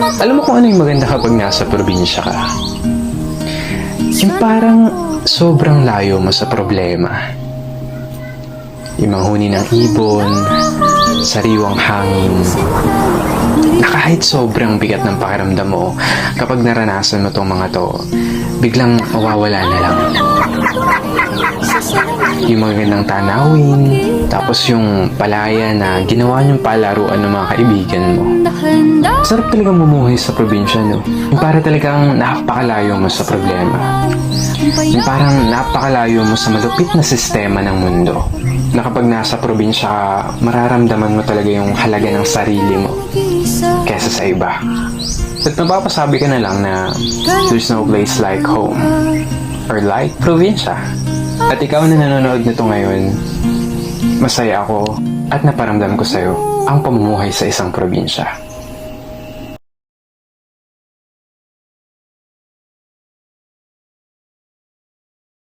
Alam mo kung ano yung maganda kapag nasa probinsya ka? Yung parang sobrang layo mo sa problema. Yung manghuni ng ibon, sariwang hangin, na kahit sobrang bigat ng pakiramdam mo, kapag naranasan mo tong mga to, biglang mawawala na lang. Yung magandang tanawin, tapos yung palaya na ginawa niyong palaruan ng mga kaibigan mo. Sarap talagang mumuhay sa probinsya, no? Yung para talagang napakalayo mo sa problema. Yung parang napakalayo mo sa malupit na sistema ng mundo. Na kapag nasa probinsya ka, mararamdaman mo talaga yung halaga ng sarili mo kesa sa iba. At mapapasabi ka na lang na there's no place like home or like probinsya. At ikaw na nanonood nito ngayon, masaya ako at naparamdam ko sa'yo ang pamumuhay sa isang probinsya.